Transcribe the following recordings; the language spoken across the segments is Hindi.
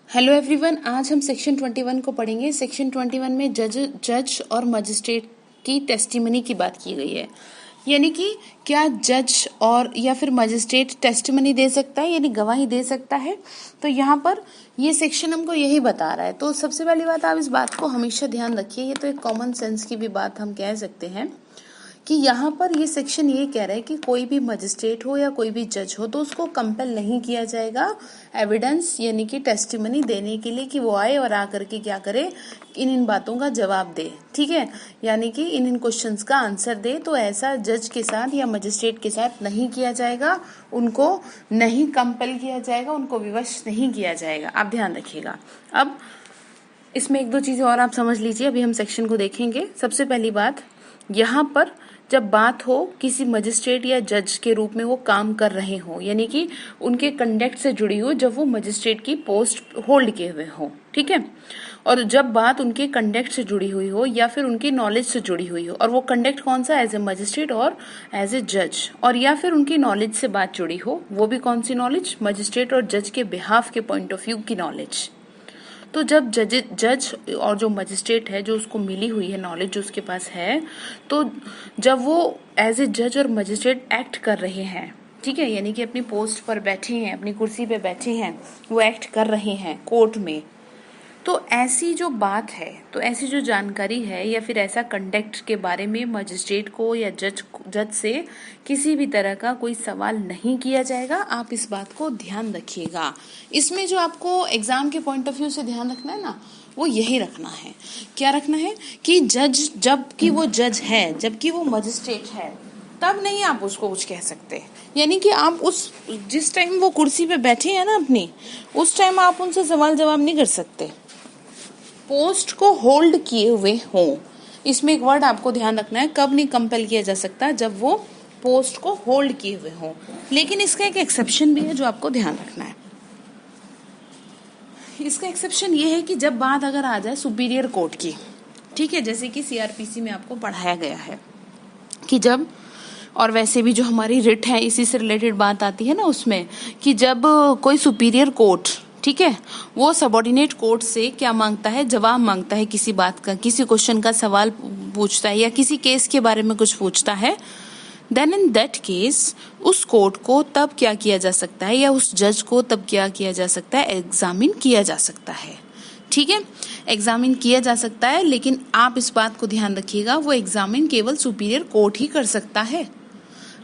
हेलो एवरीवन, आज हम सेक्शन 21 को पढ़ेंगे। सेक्शन 21 में जज और मजिस्ट्रेट की टेस्टिमनी की बात की गई है, यानी कि क्या जज और या फिर मजिस्ट्रेट टेस्टिमनी दे सकता है, यानी गवाही दे सकता है। तो यहाँ पर ये सेक्शन हमको यही बता रहा है। तो सबसे पहली बात, आप इस बात को हमेशा ध्यान रखिए, ये तो एक कॉमन सेंस की भी बात हम कह सकते हैं कि यहाँ पर ये सेक्शन ये कह रहा है कि कोई भी मजिस्ट्रेट हो या कोई भी जज हो तो उसको कंपेल नहीं किया जाएगा एविडेंस यानी कि टेस्टिमनी देने के लिए कि वो आए और आकर के क्या करे, इन बातों का जवाब दे। ठीक है, यानी कि इन क्वेश्चंस का आंसर दे। तो ऐसा जज के साथ या मजिस्ट्रेट के साथ नहीं किया जाएगा, उनको नहीं कंपेल किया जाएगा, उनको विवश नहीं किया जाएगा। आप ध्यान रखिएगा। अब इसमें एक दो चीजें और आप समझ लीजिए, अभी हम सेक्शन को देखेंगे। सबसे पहली बात, यहाँ पर जब बात हो किसी मजिस्ट्रेट या जज के रूप में वो काम कर रहे हो, यानी कि उनके कंडक्ट से जुड़ी हो, जब वो मजिस्ट्रेट की पोस्ट होल्ड किए हुए हो, ठीक है, और जब बात उनके कंडक्ट से जुड़ी हुई हो या फिर उनकी नॉलेज से जुड़ी हुई हो, और वो कंडक्ट कौन सा, एज ए मजिस्ट्रेट और एज ए जज, और या फिर उनकी नॉलेज से बात जुड़ी हो, वो भी कौन सी नॉलेज, मजिस्ट्रेट और जज के बिहाफ के पॉइंट ऑफ व्यू की नॉलेज। तो जब जज और जो मजिस्ट्रेट है, जो उसको मिली हुई है नॉलेज, जो उसके पास है, तो जब वो एज ए जज और मजिस्ट्रेट एक्ट कर रहे हैं, ठीक है, यानी कि अपनी पोस्ट पर बैठे हैं, अपनी कुर्सी पे बैठे हैं, वो एक्ट कर रहे हैं कोर्ट में, तो ऐसी जो बात है, तो ऐसी जो जानकारी है या फिर ऐसा कंडक्ट के बारे में मजिस्ट्रेट को या जज से किसी भी तरह का कोई सवाल नहीं किया जाएगा। आप इस बात को ध्यान रखिएगा। इसमें जो आपको एग्जाम के पॉइंट ऑफ व्यू से ध्यान रखना है ना, वो यही रखना है। क्या रखना है कि जज, जबकि वो जज है, जबकि वो मजिस्ट्रेट है, तब नहीं आप उसको कुछ कह सकते। यानी कि आप उस जिस टाइम वो कुर्सी पे बैठे हैं ना अपनी, उस टाइम आप उनसे सवाल जवाब नहीं कर सकते। पोस्ट को होल्ड किए हुए हों, इसमें एक वर्ड आपको ध्यान रखना है, कब नहीं कंपेल किया जा सकता, जब वो पोस्ट को होल्ड किए हुए हों। लेकिन इसका एक एक्सेप्शन भी है जो आपको ध्यान रखना है। इसका एक्सेप्शन ये है कि जब बात अगर आ जाए सुपीरियर कोर्ट की, ठीक है, जैसे कि सीआरपीसी में आपको पढ़ाया गया है कि जब, और वैसे भी जो हमारी रिट है इसी से रिलेटेड बात आती है ना उसमें, कि जब कोई सुपीरियर कोर्ट, ठीक है, वो सबऑर्डिनेट कोर्ट से क्या मांगता है, जवाब मांगता है किसी बात का, किसी क्वेश्चन का सवाल पूछता है या किसी केस के बारे में कुछ पूछता है, देन इन दैट केस उस कोर्ट को तब क्या किया जा सकता है, या उस जज को तब क्या किया जा सकता है, एग्जामिन किया जा सकता है। ठीक है, एग्जामिन किया जा सकता है, लेकिन आप इस बात को ध्यान रखिएगा, वो एग्जामिन केवल सुपीरियर कोर्ट ही कर सकता है।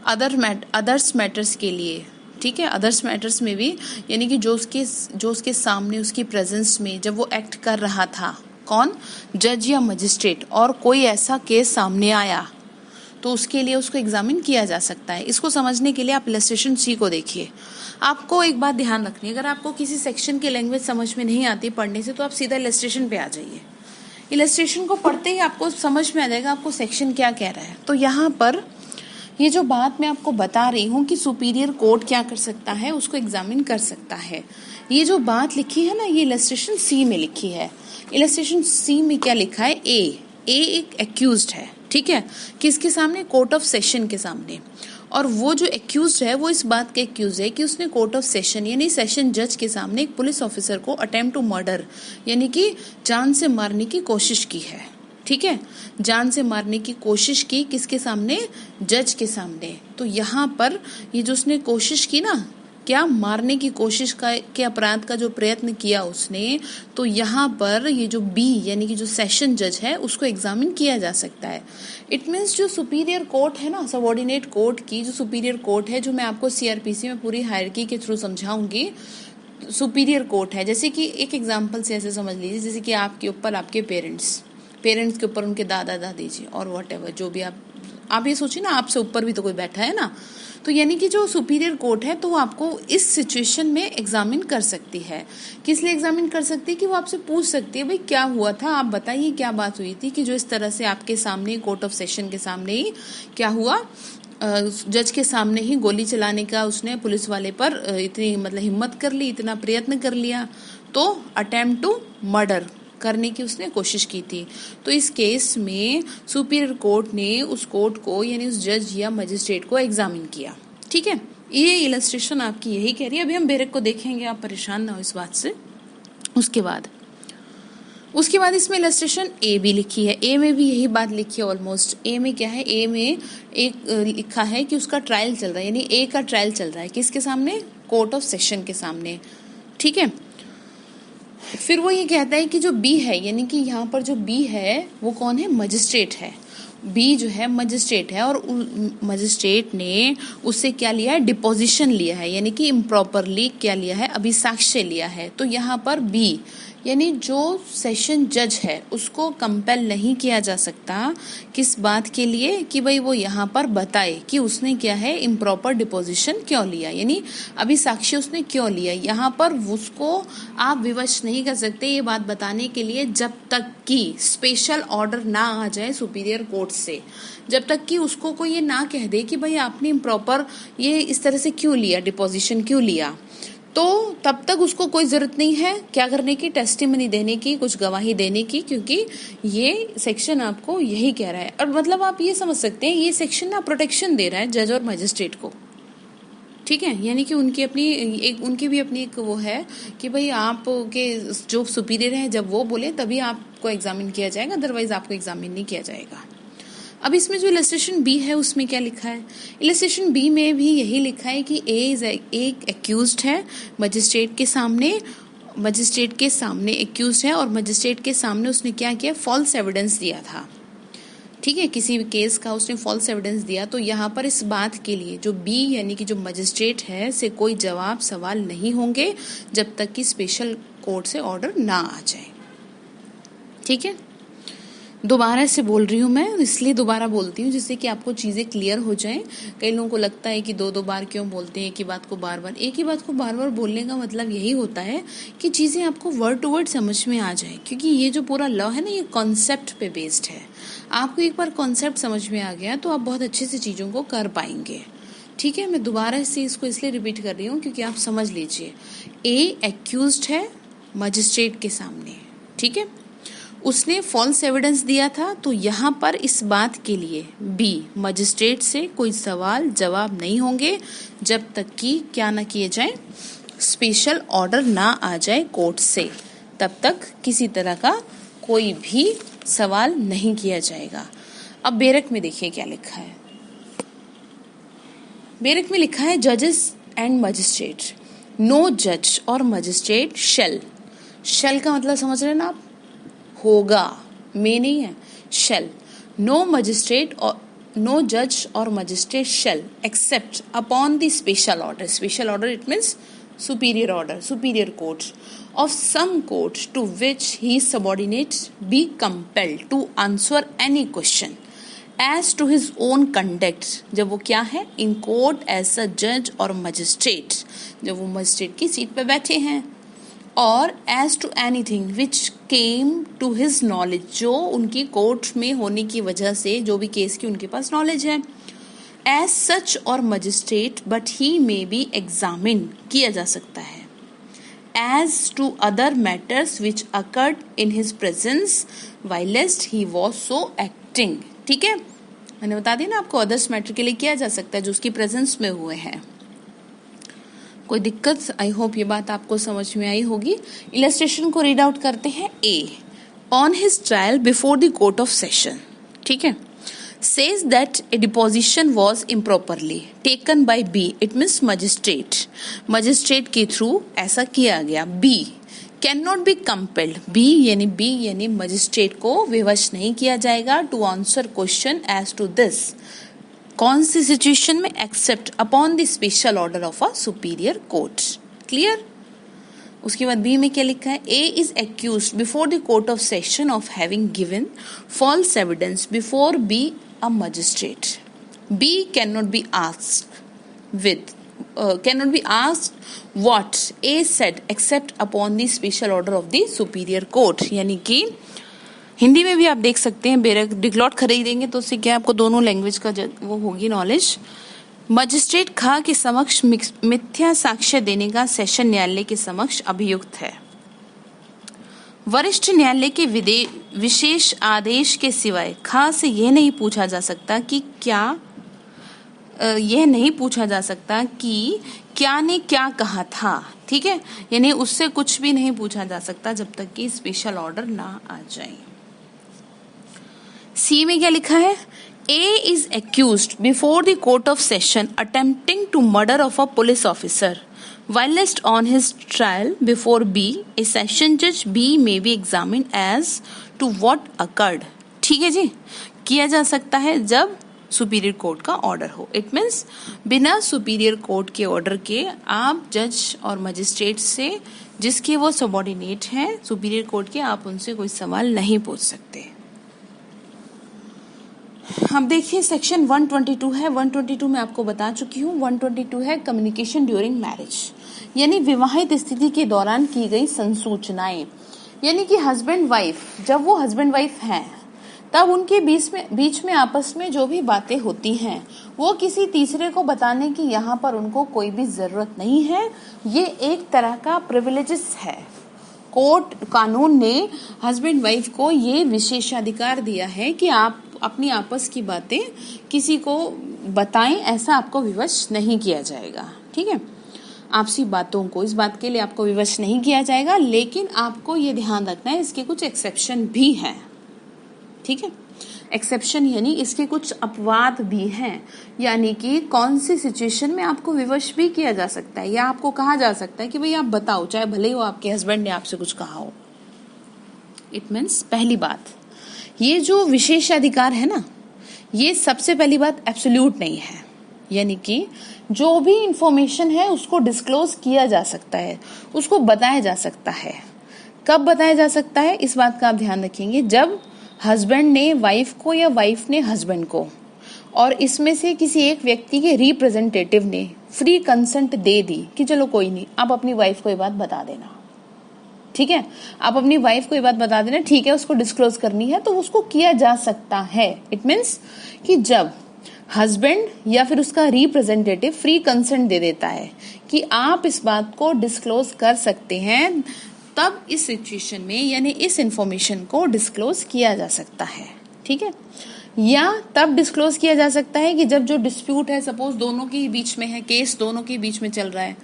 अदर्स मैटर्स के लिए, ठीक है, अदर्स मैटर्स में भी, यानी कि जो उसके सामने, उसकी प्रेजेंस में जब वो एक्ट कर रहा था, कौन, जज या मजिस्ट्रेट, और कोई ऐसा केस सामने आया, तो उसके लिए उसको एग्जामिन किया जा सकता है। इसको समझने के लिए आप इलस्ट्रेशन सी को देखिए। आपको एक बात ध्यान रखनी है, अगर आपको किसी सेक्शन की लैंग्वेज समझ में नहीं आती पढ़ने से, तो आप सीधा इलस्ट्रेशन पे आ जाइए। इलस्ट्रेशन को पढ़ते ही आपको समझ में आ जाएगा आपको सेक्शन क्या कह रहा है। तो यहाँ पर ये जो बात मैं आपको बता रही हूँ कि सुपीरियर कोर्ट क्या कर सकता है, उसको एग्जामिन कर सकता है, ये जो बात लिखी है ना, ये इलस्ट्रेशन सी में लिखी है। इलस्ट्रेशन सी में क्या लिखा है, ए एक एक्यूज्ड है, ठीक है, किसके सामने, कोर्ट ऑफ सेशन के सामने, और वो जो एक्यूज्ड है वो इस बात के एक्यूज है कि उसने कोर्ट ऑफ सेशन यानी सेशन जज के सामने एक पुलिस ऑफिसर को अटेम्प्ट टू मर्डर यानी कि जान से मारने की कोशिश की है। ठीक है, जान से मारने की कोशिश की, किसके सामने, जज के सामने। तो यहाँ पर ये जो उसने कोशिश की ना, क्या, मारने की कोशिश का के अपराध का जो प्रयत्न किया उसने, तो यहाँ पर ये जो बी यानी कि जो सेशन जज है उसको एग्जामिन किया जा सकता है। इट मीन्स जो सुपीरियर कोर्ट है ना, सबऑर्डिनेट कोर्ट की जो सुपीरियर कोर्ट है, जो मैं आपको सीआरपीसी में पूरी हायरार्की के थ्रू समझाऊंगी, सुपीरियर कोर्ट है। जैसे कि एक एग्जाम्पल से ऐसे समझ लीजिए, जैसे कि आपके ऊपर आपके पेरेंट्स के ऊपर उनके दादा दादी जी और व्हाटएवर जो भी आप ये सोचिए ना, आपसे ऊपर भी तो कोई बैठा है ना। तो यानी कि जो सुपीरियर कोर्ट है, तो वो आपको इस सिचुएशन में एग्जामिन कर सकती है। किस लिए एग्जामिन कर सकती है, कि वो आपसे पूछ सकती है, भाई क्या हुआ था, आप बताइए क्या बात हुई थी कि जो इस तरह से आपके सामने, कोर्ट ऑफ सेशन के सामने ही क्या हुआ, जज के सामने ही गोली चलाने का उसने पुलिस वाले पर इतनी मतलब हिम्मत कर ली, इतना प्रयत्न कर लिया, तो अटेम्प्ट टू मर्डर करने की उसने कोशिश की थी। तो इस केस में सुपीरियर कोर्ट ने उस कोर्ट को यानी उस जज या मजिस्ट्रेट को एग्जामिन किया। ठीक है, ये इलस्ट्रेशन आपकी यही कह रही है। अभी हम बेरेक को देखेंगे, आप परेशान ना हो इस बात से। उसके बाद इसमें इलस्ट्रेशन ए भी लिखी है। ए में भी यही बात लिखी है ऑलमोस्ट। ए में क्या है, ए में एक लिखा है कि उसका ट्रायल चल रहा है, यानी ए का ट्रायल चल रहा है किसके सामने, कोर्ट ऑफ सेशन के सामने, ठीक है। फिर वो ये कहता है कि जो बी है, यानी कि यहाँ पर जो बी है वो कौन है, मजिस्ट्रेट है। बी जो है मजिस्ट्रेट है और मजिस्ट्रेट ने उससे क्या लिया है, डिपोजिशन लिया है, यानी कि इम्प्रॉपरली क्या लिया है, अभिसाक्ष्य लिया है। तो यहाँ पर बी यानी जो सेशन जज है उसको कंपेल नहीं किया जा सकता किस बात के लिए, कि भाई वो यहाँ पर बताए कि उसने क्या है, इम्प्रॉपर डिपोजिशन क्यों लिया, यानी अभिसाक्ष्य उसने क्यों लिया। यहाँ पर उसको आप विवश नहीं कर सकते ये बात बताने के लिए जब तक कि स्पेशल ऑर्डर ना आ जाए सुपीरियर कोर्ट से, जब तक कि उसको कोई ये ना कह दे कि भाई आपने इम्प्रॉपर ये इस तरह से क्यों लिया, डिपोजिशन क्यों लिया, तो तब तक उसको कोई जरूरत नहीं है क्या करने की, टेस्टिमनी देने की, कुछ गवाही देने की, क्योंकि ये सेक्शन आपको यही कह रहा है। और मतलब आप ये समझ सकते हैं ये सेक्शन ना प्रोटेक्शन दे रहा है जज और मजिस्ट्रेट को, ठीक है। यानी कि उनकी भी अपनी एक वो है कि भाई आप के जो सुपीरियर है जब वो बोले तभी आपको एग्जामिन किया जाएगा, अदरवाइज आपको एग्जामिन नहीं किया जाएगा। अब इसमें जो इलस्ट्रेशन बी है उसमें क्या लिखा है, इलस्ट्रेशन बी में भी यही लिखा है कि एक एक्यूज्ड है मजिस्ट्रेट के सामने एक्यूज्ड है और मजिस्ट्रेट के सामने उसने क्या किया, फॉल्स एविडेंस दिया था, ठीक है। किसी भी केस का उसने फॉल्स एविडेंस दिया, तो यहाँ पर इस बात के लिए जो बी यानी कि जो मजिस्ट्रेट है से कोई जवाब सवाल नहीं होंगे जब तक कि स्पेशल कोर्ट से ऑर्डर ना आ जाए, ठीक है। दोबारा से बोल रही हूँ मैं, इसलिए दोबारा बोलती हूँ जिससे कि आपको चीज़ें क्लियर हो जाएं। कई लोगों को लगता है कि दो बार क्यों बोलते हैं एक ही बात को बार बार बोलने का मतलब यही होता है कि चीज़ें आपको वर्ड टू वर्ड समझ में आ जाए, क्योंकि ये जो पूरा लॉ है ना ये कॉन्सेप्ट पे बेस्ड है। आपको एक बार कॉन्सेप्ट समझ में आ गया तो आप बहुत अच्छे से चीज़ों को कर पाएंगे, ठीक है। मैं दोबारा से इसको इसलिए रिपीट कर रही हूँ क्योंकि आप समझ लीजिए। ए एक्यूज्ड है मजिस्ट्रेट के सामने, ठीक है, उसने फॉल्स एविडेंस दिया था, तो यहाँ पर इस बात के लिए बी मजिस्ट्रेट से कोई सवाल जवाब नहीं होंगे जब तक कि क्या ना किए जाए, स्पेशल ऑर्डर ना आ जाए कोर्ट से, तब तक किसी तरह का कोई भी सवाल नहीं किया जाएगा। अब बेरक में देखिए क्या लिखा है। बेरक में लिखा है जजेस एंड मजिस्ट्रेट, नो जज और मजिस्ट्रेट शेल का मतलब समझ रहे हैं ना आप, होगा, में नहीं है, शेल। नो मजिस्ट्रेट और नो जज और magistrate shall except upon the special order it means superior court of some court to which he is subordinate be compelled to answer any question as to his own conduct, जब वो क्या है, in court as a judge और magistrate, जब वो मजिस्ट्रेट की सीट पे बैठे हैं, और as to anything which came to his knowledge, जो उनकी कोर्ट में होने की वजह से जो भी केस की उनके पास नॉलेज है, as such और magistrate but he may be examined किया जा सकता है, as to other matters which occurred in his presence whilst he was so acting, ठीक है। मैंने बता दी ना आपको, अदर्स मैटर के लिए किया जा सकता है जो उसकी प्रेजेंस में हुए हैं। कोई दिक्कत, आई होप ये बात आपको समझ में आई होगी। इलस्ट्रेशन को रीड आउट करते हैं। A on his trial before the court of session, ठीक है, says that a deposition was improperly taken by B, it means magistrate के थ्रू ऐसा किया गया। B cannot be compelled, B यानी मजिस्ट्रेट को विवश नहीं किया जाएगा to answer question as to this, कौन सी सिचुएशन में, except upon the special order of a superior court, clear. उसके बाद बी में क्या लिखा है, A is accused before the court of session of having given false evidence before B a magistrate. B cannot be asked what A said except upon the special order of the superior court, यानी कि हिंदी में भी आप देख सकते हैं, बेरक डिक्लॉट खरीदेंगे तो उससे क्या आपको दोनों लैंग्वेज का वो होगी नॉलेज। मजिस्ट्रेट खा के समक्ष मिथ्या साक्ष्य देने का सेशन न्यायालय के समक्ष अभियुक्त है। वरिष्ठ न्यायालय के विशेष आदेश के सिवाय खा से यह नहीं पूछा जा सकता कि क्या यह नहीं पूछा जा सकता कि क्या ने क्या कहा था, ठीक है, यानी उससे कुछ भी नहीं पूछा जा सकता जब तक कि स्पेशल ऑर्डर ना आ जाए। सी में क्या लिखा है, A is accused before the court of session attempting to murder of a police officer whilst on his trial before B, a session judge B may be examined as to what occurred। ठीक है जी, किया जा सकता है जब सुपीरियर कोर्ट का ऑर्डर हो। इट मीन्स बिना सुपीरियर कोर्ट के ऑर्डर के आप जज और मजिस्ट्रेट से, जिसके वो सबॉर्डिनेट हैं सुपीरियर कोर्ट के, आप उनसे कोई सवाल नहीं पूछ सकते। अब देखिए सेक्शन 122 है, 122 में आपको बता चुकी हूँ। 122 है कम्युनिकेशन ड्यूरिंग मैरिज, यानी विवाहित स्थिति के दौरान की गई संसूचनाएं, यानी कि हस्बैंड वाइफ, जब वो हस्बैंड वाइफ हैं तब उनके बीच में आपस में जो भी बातें होती हैं वो किसी तीसरे को बताने की यहाँ पर उनको कोई भी जरूरत नहीं है। ये एक तरह का प्रिविलेजेस है। कोर्ट कानून ने हस्बैंड वाइफ को ये विशेषाधिकार दिया है कि आप अपनी आपस की बातें किसी को बताएं, ऐसा आपको विवश नहीं किया जाएगा। ठीक है, आपसी बातों को, इस बात के लिए आपको विवश नहीं किया जाएगा, लेकिन आपको ये ध्यान रखना है इसके कुछ एक्सेप्शन भी हैं। ठीक है, एक्सेप्शन यानी इसके कुछ अपवाद भी हैं, यानी कि कौन सी सिचुएशन में आपको विवश भी किया जा सकता है या आपको कहा जा सकता है कि भाई आप बताओ, चाहे भले ही वो आपके हस्बैंड ने आपसे कुछ कहा हो। इट मीन्स पहली बात, ये जो विशेषाधिकार है ना, ये सबसे पहली बात एब्सोल्यूट नहीं है, यानी कि जो भी इंफॉर्मेशन है उसको डिस्क्लोज किया जा सकता है, उसको बताया जा सकता है। कब बताया जा सकता है, इस बात का आप ध्यान रखेंगे, जब हस्बैंड ने वाइफ को या वाइफ ने हस्बैंड को, और इसमें से किसी एक व्यक्ति के रिप्रेजेंटेटिव ने फ्री कंसेंट दे दी कि चलो कोई नहीं, आप अपनी वाइफ को ये बात बता देना। ठीक है, आप अपनी वाइफ को ये बात बता देना, ठीक है, उसको डिस्क्लोज करनी है तो उसको किया जा सकता है। इट मीन्स कि जब हस्बैंड या फिर उसका रिप्रेजेंटेटिव फ्री कंसेंट दे देता है कि आप इस बात को डिस्क्लोज कर सकते हैं, तब इस सिचुएशन में यानी इस इंफॉर्मेशन को डिस्क्लोज किया जा सकता है। ठीक है, या तब डिस्क्लोज किया जा सकता है कि जब जो डिस्प्यूट है, सपोज दोनों के बीच में है, केस दोनों के बीच में चल रहा है,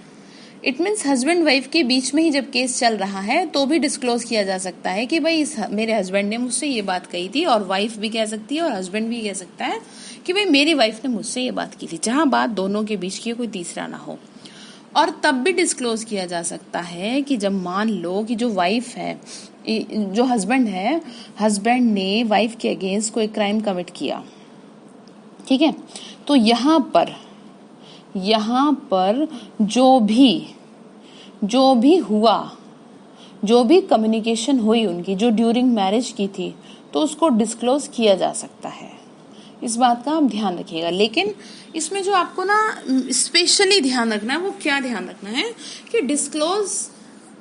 इट मीन्स हस्बैंड वाइफ के बीच में ही जब केस चल रहा है तो भी डिस्क्लोज किया जा सकता है कि भाई मेरे हस्बैंड ने मुझसे ये बात कही थी, और वाइफ भी कह सकती है और हस्बैंड भी कह सकता है कि भाई मेरी वाइफ ने मुझसे ये बात की थी, जहां बात दोनों के बीच की कोई तीसरा ना हो। और तब भी डिस्क्लोज किया जा सकता है कि जब मान लो कि जो वाइफ है, जो हस्बैंड है, हस्बैंड ने वाइफ के अगेंस्ट कोई क्राइम कमिट किया, ठीक है, तो यहाँ पर जो भी हुआ, जो भी कम्युनिकेशन हुई उनकी, जो ड्यूरिंग मैरिज की थी, तो उसको डिस्क्लोज किया जा सकता है। इस बात का आप ध्यान रखिएगा। लेकिन इसमें जो आपको ना स्पेशली ध्यान रखना है, वो क्या ध्यान रखना है कि डिस्क्लोज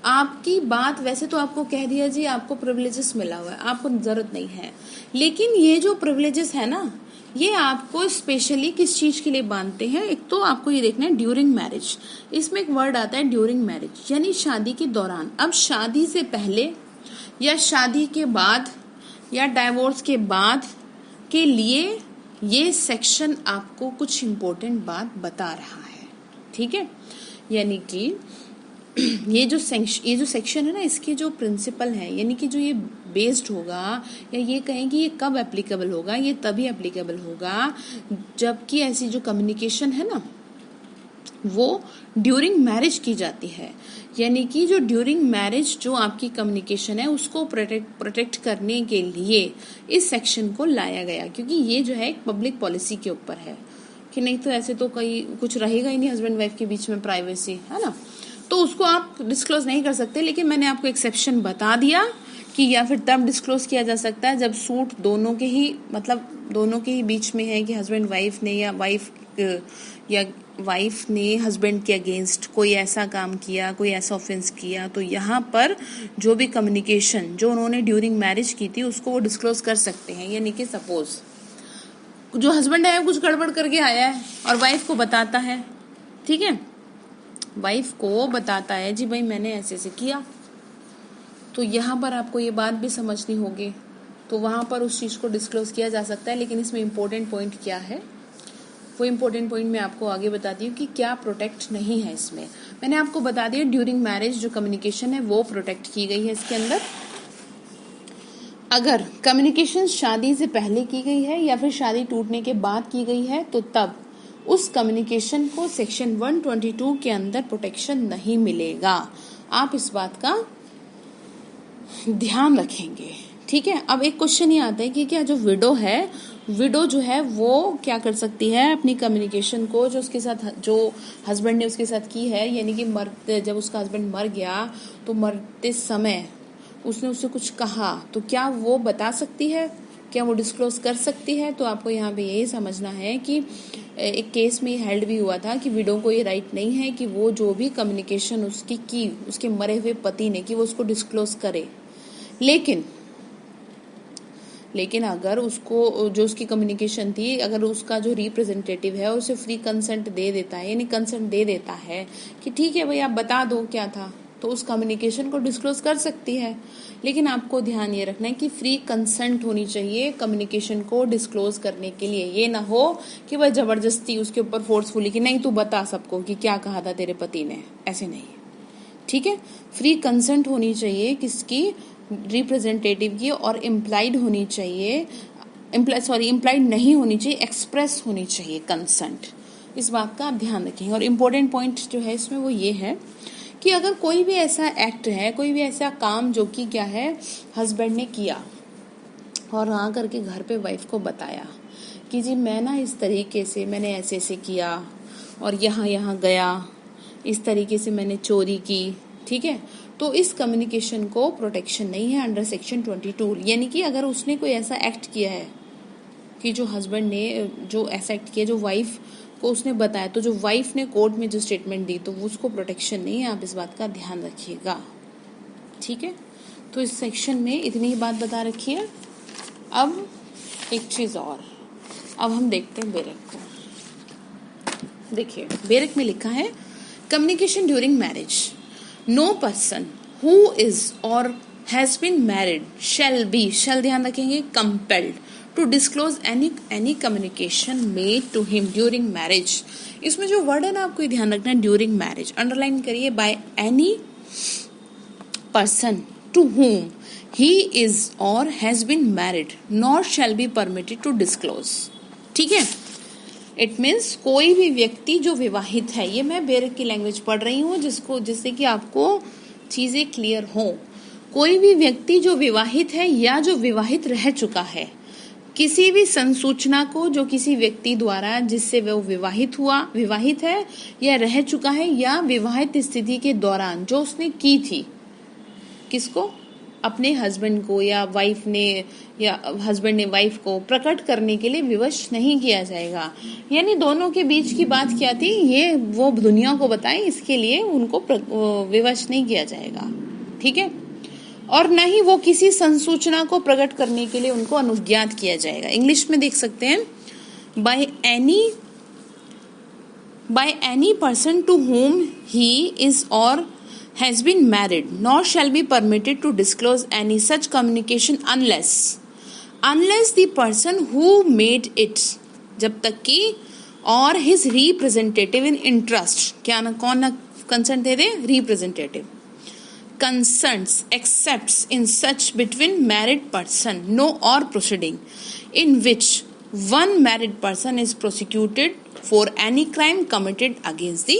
आपकी बात, वैसे तो आपको कह दिया जी आपको प्रिविलेजेस मिला हुआ है, आपको जरूरत नहीं है, लेकिन ये जो प्रिविलेजेस है ना, ये आपको स्पेशली किस चीज के लिए बांधते हैं। एक तो आपको ये देखना है ड्यूरिंग मैरिज, इसमें एक वर्ड आता है ड्यूरिंग मैरिज, यानी शादी के दौरान। अब शादी से पहले या शादी के बाद या डाइवोर्स के बाद के लिए ये सेक्शन आपको कुछ इम्पोर्टेंट बात बता रहा है। ठीक है, यानी कि ये जो सेक्शन है ना, इसके जो प्रिंसिपल है, यानी कि जो ये बेस्ड होगा, या ये कहें कि ये कब एप्लीकेबल होगा, ये तभी एप्लीकेबल होगा जबकि ऐसी जो कम्युनिकेशन है ना वो ड्यूरिंग मैरिज की जाती है। यानी कि जो ड्यूरिंग मैरिज जो आपकी कम्युनिकेशन है उसको प्रोटेक्ट करने के लिए इस सेक्शन को लाया गया, क्योंकि ये जो है एक पब्लिक पॉलिसी के ऊपर है कि नहीं तो ऐसे तो कहीं कुछ रहेगा ही नहीं हस्बैंड वाइफ के बीच में प्राइवेसी, है ना, तो उसको आप डिस्क्लोज नहीं कर सकते। लेकिन मैंने आपको एक्सेप्शन बता दिया कि या फिर तब डिस्क्लोज किया जा सकता है जब सूट दोनों के ही, मतलब दोनों के ही बीच में है कि हस्बैंड वाइफ ने या वाइफ ने हस्बैंड के अगेंस्ट कोई ऐसा काम किया, कोई ऐसा ऑफेंस किया, तो यहाँ पर जो भी कम्युनिकेशन जो उन्होंने ड्यूरिंग मैरिज की थी उसको वो डिस्क्लोज कर सकते हैं। यानी कि सपोज जो हस्बैंड है कुछ गड़बड़ करके आया है और वाइफ को बताता है, ठीक है, वाइफ को बताता है जी भाई मैंने ऐसे ऐसे किया, तो यहाँ पर आपको ये बात भी समझनी होगी, तो वहाँ पर उस चीज़ को डिस्क्लोज किया जा सकता है। लेकिन इसमें इम्पोर्टेंट पॉइंट क्या है, वो इम्पोर्टेंट पॉइंट मैं आपको आगे बताती हूँ कि क्या प्रोटेक्ट नहीं है इसमें। मैंने आपको बता दिया ड्यूरिंग मैरिज जो कम्युनिकेशन है वो प्रोटेक्ट की गई है इसके अंदर। अगर कम्युनिकेशन शादी से पहले की गई है या फिर शादी टूटने के बाद की गई है तो तब उस कम्युनिकेशन को सेक्शन 122 के अंदर प्रोटेक्शन नहीं मिलेगा। आप इस बात का ध्यान रखेंगे, ठीक है। अब एक क्वेश्चन ये आता है कि क्या जो विडो जो है वो क्या कर सकती है अपनी कम्युनिकेशन को जो उसके साथ जो हस्बैंड ने उसके साथ की है, यानी कि जब उसका हस्बैंड मर गया तो मरते समय उसने उससे कुछ कहा तो क्या वो बता सकती है, क्या वो डिस्क्लोज कर सकती है। तो आपको यहाँ पे यही समझना है कि एक केस में हेल्ड भी हुआ था कि विडो को ये राइट नहीं है कि वो जो भी कम्युनिकेशन उसकी की उसके मरे हुए पति ने कि वो उसको डिस्क्लोज करे। लेकिन अगर उसको जो उसकी कम्युनिकेशन थी, अगर उसका जो रिप्रेजेंटेटिव है उसे फ्री कंसेंट दे देता है, यानी कंसेंट दे देता है कि ठीक है भाई आप बता दो क्या था, तो उस कम्युनिकेशन को डिस्क्लोज कर सकती है। लेकिन आपको ध्यान ये रखना है कि फ्री कंसेंट होनी चाहिए कम्युनिकेशन को डिस्क्लोज करने के लिए। ये ना हो कि वह जबरदस्ती उसके ऊपर फोर्सफुली कि नहीं तू बता सबको कि क्या कहा था तेरे पति ने, ऐसे नहीं, ठीक है। फ्री कंसेंट होनी चाहिए किसकी, रिप्रेजेंटेटिव की, और इम्प्लाइड होनी चाहिए, इम्प्लाइड नहीं होनी चाहिए, एक्सप्रेस होनी चाहिए कंसेंट। इस बात का आप ध्यान रखेंगे। और इम्पोर्टेंट पॉइंट जो है इसमें वो ये है कि अगर कोई भी ऐसा एक्ट है, कोई भी ऐसा काम जो कि क्या है हस्बैंड ने किया और आ करके घर पे वाइफ को बताया कि जी मैं ना इस तरीके से मैंने ऐसे ऐसे किया और यहाँ गया, इस तरीके से मैंने चोरी की, ठीक है, तो इस कम्युनिकेशन को प्रोटेक्शन नहीं है अंडर सेक्शन 22। यानी कि अगर उसने कोई ऐसा एक्ट किया है कि जो हस्बैंड ने जो ऐसा एक्ट किया जो वाइफ को उसने बताया, तो जो वाइफ ने कोर्ट में जो स्टेटमेंट दी तो उसको प्रोटेक्शन नहीं है। आप इस बात का ध्यान रखिएगा, ठीक है। तो इस सेक्शन में इतनी ही बात बता रखी है। अब एक चीज और, अब हम देखते हैं बेरेक को। देखिए बेरेक में लिखा है communication during marriage, no person who is or has been married shall ध्यान रखेंगे compelled to disclose any communication made to him during marriage. इसमें जो वर्ड है ना आपको ध्यान रखना है, ड्यूरिंग मैरिज, अंडरलाइन करिए, by any person to whom he is or has been married nor shall be permitted to disclose, ठीक है। इट मीन्स कोई भी व्यक्ति जो विवाहित है, ये मैं बेरेक की लैंग्वेज पढ़ रही हूँ जिससे कि आपको चीजें क्लियर हो। कोई भी व्यक्ति जो विवाहित है या जो विवाहित रह चुका है, किसी भी संसूचना को जो किसी व्यक्ति द्वारा जिससे वो विवाहित है या रह चुका है या विवाहित स्थिति के दौरान जो उसने की थी, किसको, अपने हस्बैंड को या वाइफ ने या हस्बैंड ने वाइफ को प्रकट करने के लिए विवश नहीं किया जाएगा। यानी दोनों के बीच की बात क्या थी ये वो दुनिया को बताएं, इसके लिए उनको विवश नहीं किया जाएगा, ठीक है। और न ही वो किसी संसूचना को प्रकट करने के लिए उनको अनुज्ञात किया जाएगा। इंग्लिश में देख सकते हैं, by any person to whom he is or has been married nor shall be permitted to disclose any such communication unless the person who made it, जब तक कि और his representative in interest, क्या ना कौन ना consent they they, representative consents accepts in such between married person no or proceeding in which one married person is prosecuted for any crime committed against the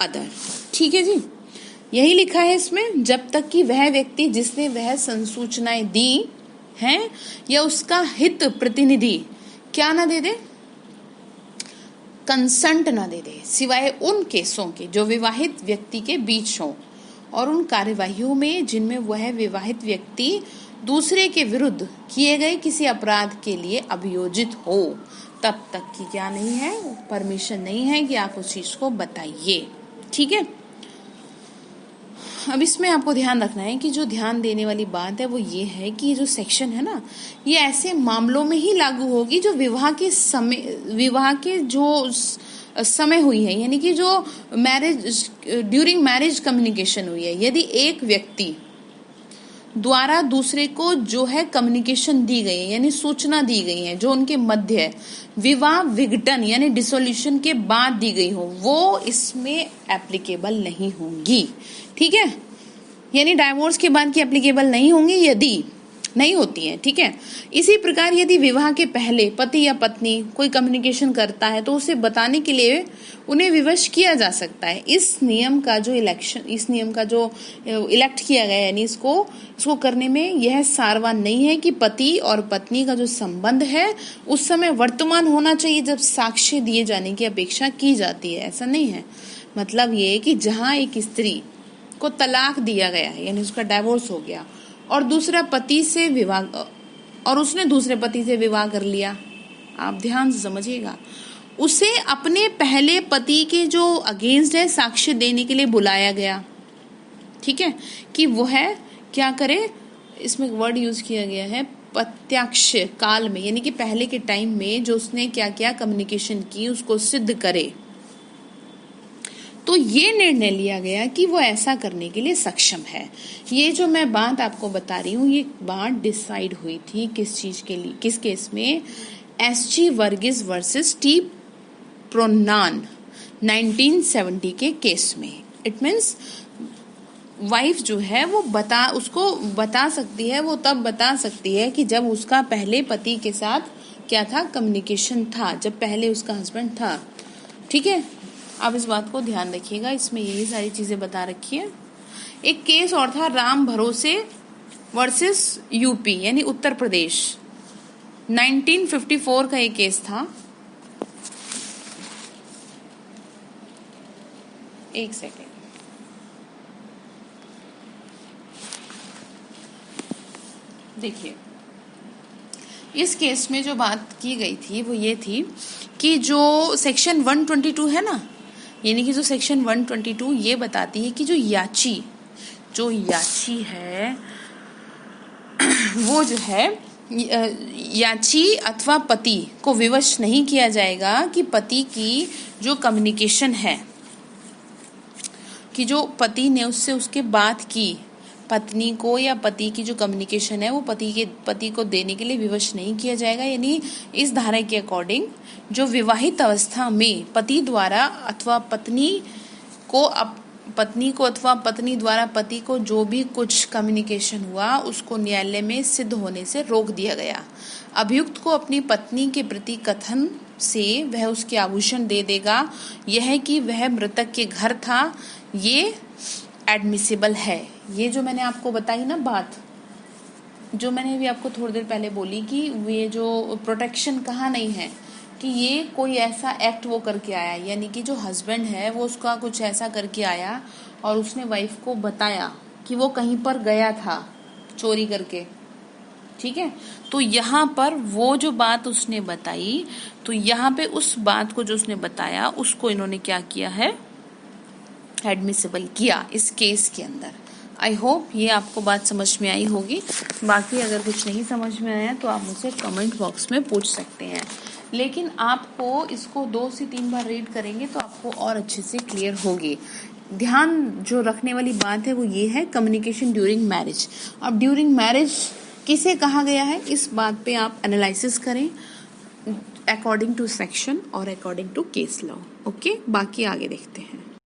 other, ठीक है जी। यही लिखा है इसमें, जब तक कि वह व्यक्ति जिसने वह संसूचनाएं दी हैं या उसका हित प्रतिनिधि क्या ना दे दे, कंसेंट ना दे दे, सिवाय उन केसों के जो विवाहित व्यक्ति के बीच हों और उन कार्यवाहियों में जिनमें वह विवाहित व्यक्ति दूसरे के विरुद्ध किए गए किसी अपराध के लिए अभियोजित हो, तब तक की क्या नहीं है, परमिशन नहीं है कि आप उस चीज को बताइए, ठीक है। अब इसमें आपको ध्यान रखना है कि जो ध्यान देने वाली बात है वो ये है कि ये जो सेक्शन है ना, ये ऐसे मामलों में ही लागू होगी जो विवाह के जो समय हुई है, यानी कि जो ड्यूरिंग मैरिज कम्युनिकेशन हुई है। यदि एक व्यक्ति द्वारा दूसरे को जो है कम्युनिकेशन दी गई है, यानी सूचना दी गई है, जो उनके मध्य है, विवाह विघटन यानी डिसोल्यूशन के बाद दी गई हो, वो इसमें एप्लीकेबल नहीं होंगी। ठीक है, यानी डाइवोर्स के बाद की एप्लीकेबल नहीं होंगी यदि नहीं होती है। ठीक है, इसी प्रकार यदि विवाह के पहले पति या पत्नी कोई कम्युनिकेशन करता है तो उसे बताने के लिए उन्हें विवश किया जा सकता है। इस नियम का जो इलेक्ट किया गया, यानी इसको करने में यह सारवान नहीं है कि पति और पत्नी का जो संबंध है उस समय वर्तमान होना चाहिए जब साक्ष्य दिए जाने की अपेक्षा की जाती है। ऐसा नहीं है। मतलब ये कि जहां एक स्त्री को तलाक दिया गया है, यानी उसका डाइवोर्स हो गया, और दूसरा पति से विवाह, और उसने दूसरे पति से विवाह कर लिया, आप ध्यान से समझिएगा, उसे अपने पहले पति के जो अगेंस्ट है साक्ष्य देने के लिए बुलाया गया। ठीक है, कि वो है क्या करे, इसमें वर्ड यूज किया गया है प्रत्यक्ष काल में, यानी कि पहले के टाइम में जो उसने क्या क्या कम्युनिकेशन की उसको सिद्ध करे। तो ये निर्णय लिया गया कि वो ऐसा करने के लिए सक्षम है। ये जो मैं बात आपको बता रही हूँ, ये बात डिसाइड हुई थी किस चीज के लिए, किस केस में, एसजी वर्गीस वर्सेस टी प्रोनान 1970 के केस में। इट मीन्स वाइफ जो है वो उसको बता सकती है, वो तब बता सकती है कि जब उसका पहले पति के साथ क्या था, कम्युनिकेशन था, जब पहले उसका हस्बैंड था। ठीक है, आप इस बात को ध्यान रखिएगा, इसमें यही सारी चीजें बता रखी है। एक केस और था, राम भरोसे वर्सेस यूपी यानी उत्तर प्रदेश, 1954 का एक केस था। एक सेकेंड, देखिए इस केस में जो बात की गई थी वो ये थी कि जो सेक्शन 122 है ना, यानी कि जो सेक्शन 122 ये बताती है कि जो याची है वो जो है याची अथवा पति को विवश नहीं किया जाएगा कि पति की जो कम्युनिकेशन है, कि जो पति ने उससे उसके बात की, पत्नी को या पति की जो कम्युनिकेशन है वो पति को देने के लिए विवश नहीं किया जाएगा। यानी इस धारा के अकॉर्डिंग जो विवाहित अवस्था में पति द्वारा अथवा पत्नी को अथवा पत्नी द्वारा पति को जो भी कुछ कम्युनिकेशन हुआ उसको न्यायालय में सिद्ध होने से रोक दिया गया। अभियुक्त को अपनी पत्नी के प्रति कथन से वह उसके आभूषण दे देगा, यह कि वह मृतक के घर था, ये एडमिसिबल है। ये जो मैंने आपको बताई ना बात, जो मैंने भी आपको थोड़ी देर पहले बोली कि ये जो प्रोटेक्शन कहाँ नहीं है, कि ये कोई ऐसा एक्ट वो करके आया, यानी कि जो हस्बैंड है वो उसका कुछ ऐसा करके आया और उसने वाइफ को बताया कि वो कहीं पर गया था चोरी करके। ठीक है, तो यहाँ पर वो जो बात उसने बताई, तो यहाँ पे उस बात को जो उसने बताया उसको इन्होंने क्या किया है, एडमिसिबल किया इस केस के अंदर। आई होप ये आपको बात समझ में आई होगी। बाकी अगर कुछ नहीं समझ में आया तो आप मुझसे कमेंट बॉक्स में पूछ सकते हैं, लेकिन आपको इसको 2 से 3 बार रीड करेंगे तो आपको और अच्छे से क्लियर होगी। ध्यान जो रखने वाली बात है वो ये है, कम्युनिकेशन ड्यूरिंग मैरिज। अब ड्यूरिंग मैरिज किसे कहा गया है, इस बात पे आप एनालिसिस करें अकॉर्डिंग टू सेक्शन और according to case law. Okay, बाकी आगे देखते हैं।